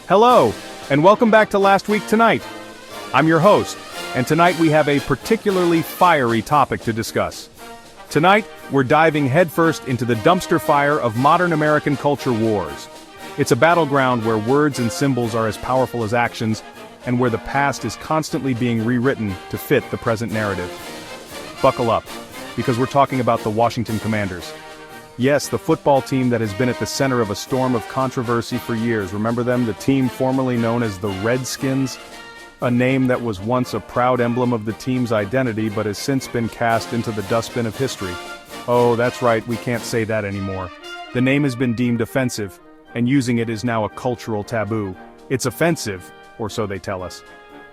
Hello, and welcome back to Last Week Tonight. I'm your host, and tonight we have a particularly fiery topic to discuss. Tonight, we're diving headfirst into the dumpster fire of modern American culture wars. It's a battleground where words and symbols are as powerful as actions, and where the past is constantly being rewritten to fit the present narrative. Buckle up, because we're talking about the Washington Commanders. Yes, the football team that has been at the center of a storm of controversy for years. Remember them, the team formerly known as the Redskins? A name that was once a proud emblem of the team's identity but has since been cast into the dustbin of history. Oh, that's right, we can't say that anymore. The name has been deemed offensive, and using it is now a cultural taboo. It's offensive, or so they tell us.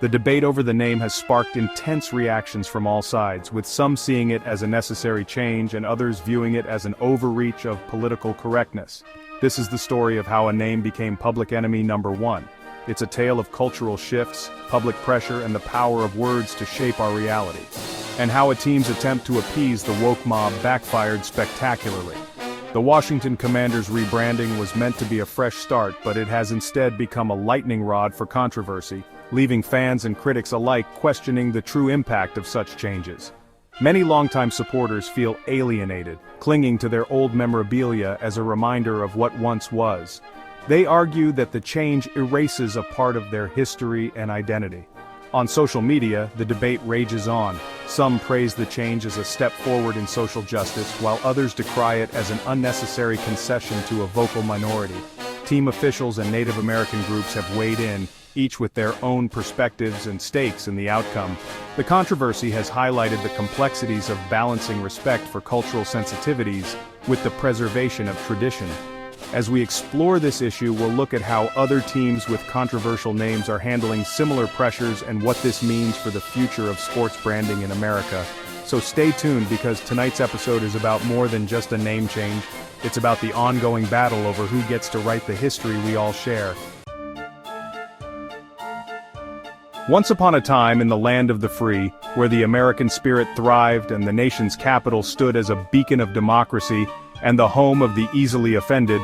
The debate over the name has sparked intense reactions from all sides, with some seeing it as a necessary change and others viewing it as an overreach of political correctness. This is the story of how a name became public enemy number one. It's a tale of cultural shifts, public pressure, and the power of words to shape our reality. And how a team's attempt to appease the woke mob backfired spectacularly. The Washington Commanders' rebranding was meant to be a fresh start, but it has instead become a lightning rod for controversy, leaving fans and critics alike questioning the true impact of such changes. Many longtime supporters feel alienated, clinging to their old memorabilia as a reminder of what once was. They argue that the change erases a part of their history and identity. On social media, the debate rages on. Some praise the change as a step forward in social justice, while others decry it as an unnecessary concession to a vocal minority. Team officials and Native American groups have weighed in, each with their own perspectives and stakes in the outcome. The controversy has highlighted the complexities of balancing respect for cultural sensitivities with the preservation of tradition. As we explore this issue, we'll look at how other teams with controversial names are handling similar pressures and what this means for the future of sports branding in America. So stay tuned, because tonight's episode is about more than just a name change. It's about the ongoing battle over who gets to write the history we all share. Once upon a time in the land of the free, where the American spirit thrived and the nation's capital stood as a beacon of democracy and the home of the easily offended,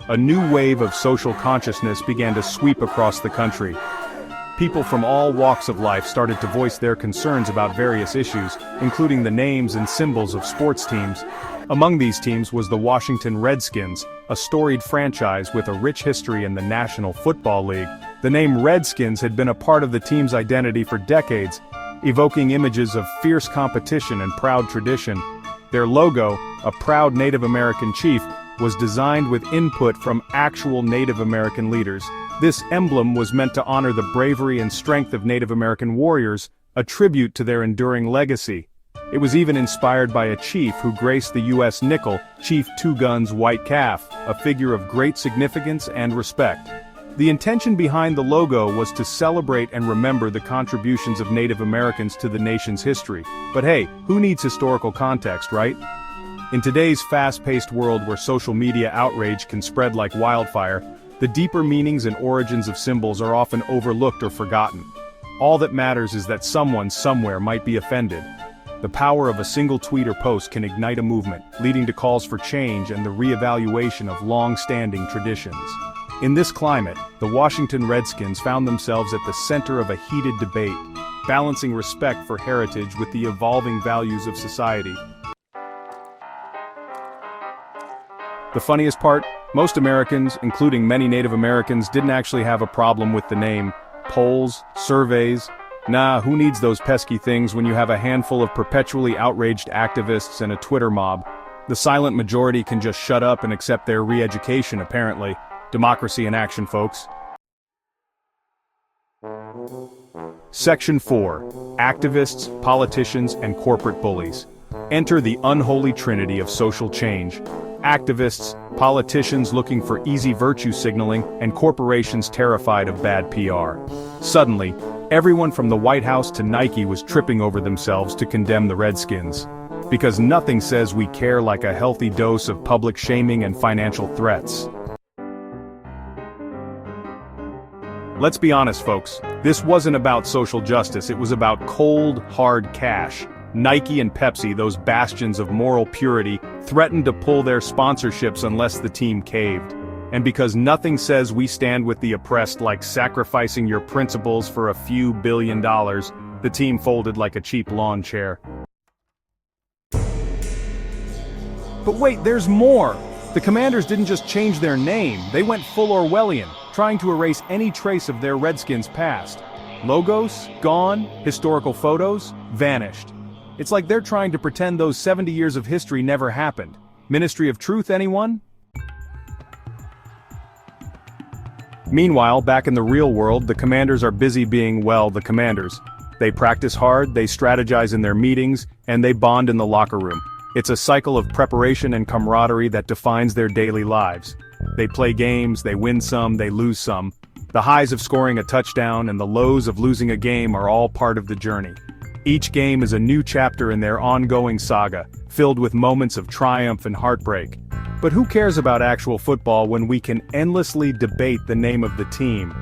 a new wave of social consciousness began to sweep across the country. People from all walks of life started to voice their concerns about various issues, including the names and symbols of sports teams. Among these teams was the Washington Redskins, a storied franchise with a rich history in the National Football League. The name Redskins had been a part of the team's identity for decades, evoking images of fierce competition and proud tradition. Their logo, a proud Native American chief, was designed with input from actual Native American leaders. This emblem was meant to honor the bravery and strength of Native American warriors, a tribute to their enduring legacy. It was even inspired by a chief who graced the U.S. nickel, Chief Two Guns White Calf, a figure of great significance and respect. The intention behind the logo was to celebrate and remember the contributions of Native Americans to the nation's history. But hey, who needs historical context, right? In today's fast-paced world where social media outrage can spread like wildfire, the deeper meanings and origins of symbols are often overlooked or forgotten. All that matters is that someone somewhere might be offended. The power of a single tweet or post can ignite a movement, leading to calls for change and the re-evaluation of long-standing traditions. In this climate, the Washington Redskins found themselves at the center of a heated debate, balancing respect for heritage with the evolving values of society. The funniest part? Most Americans, including many Native Americans, didn't actually have a problem with the name. Polls, surveys, nah, who needs those pesky things when you have a handful of perpetually outraged activists and a Twitter mob? The silent majority can just shut up and accept their re-education, apparently. Democracy in action, folks. Section 4. Activists, politicians, and corporate bullies. Enter the unholy trinity of social change. Activists, politicians looking for easy virtue signaling, and corporations terrified of bad PR. Suddenly, everyone from the White House to Nike was tripping over themselves to condemn the Redskins. Because nothing says we care like a healthy dose of public shaming and financial threats. Let's be honest, folks, this wasn't about social justice, it was about cold, hard cash. Nike and Pepsi, those bastions of moral purity, threatened to pull their sponsorships unless the team caved. And because nothing says we stand with the oppressed like sacrificing your principles for a few $1 billion, the team folded like a cheap lawn chair. But wait, there's more! The Commanders didn't just change their name, they went full Orwellian, trying to erase any trace of their Redskins past. Logos, gone, historical photos, vanished. It's like they're trying to pretend those 70 years of history never happened. Ministry of Truth, anyone? Meanwhile, back in the real world, the Commanders are busy being, well, the Commanders. They practice hard, they strategize in their meetings, and they bond in the locker room. It's a cycle of preparation and camaraderie that defines their daily lives. They play games, they win some, they lose some. The highs of scoring a touchdown and the lows of losing a game are all part of the journey. Each game is a new chapter in their ongoing saga, filled with moments of triumph and heartbreak. But who cares about actual football when we can endlessly debate the name of the team?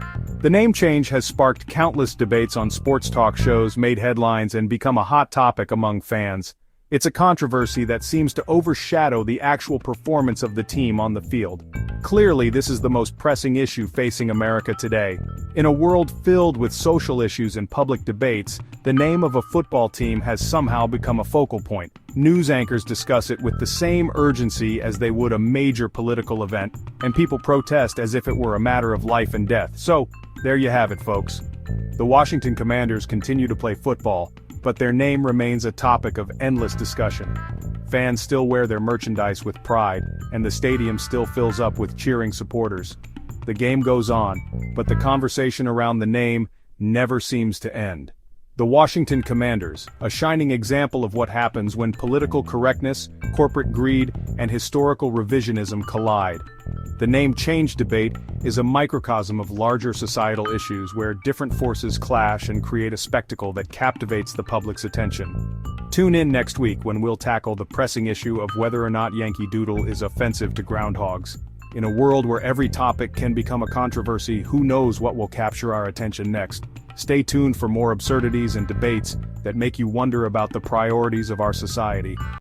The name change has sparked countless debates on sports talk shows, made headlines, and become a hot topic among fans. It's a controversy that seems to overshadow the actual performance of the team on the field. Clearly, this is the most pressing issue facing America today. In a world filled with social issues and public debates, the name of a football team has somehow become a focal point. News anchors discuss it with the same urgency as they would a major political event, and people protest as if it were a matter of life and death. So, there you have it, folks. The Washington Commanders continue to play football, but their name remains a topic of endless discussion. Fans still wear their merchandise with pride, and the stadium still fills up with cheering supporters. The game goes on, but the conversation around the name never seems to end. The Washington Commanders, a shining example of what happens when political correctness, corporate greed, and historical revisionism collide. The name change debate is a microcosm of larger societal issues where different forces clash and create a spectacle that captivates the public's attention. Tune in next week when we'll tackle the pressing issue of whether or not Yankee Doodle is offensive to groundhogs. In a world where every topic can become a controversy, who knows what will capture our attention next? Stay tuned for more absurdities and debates that make you wonder about the priorities of our society.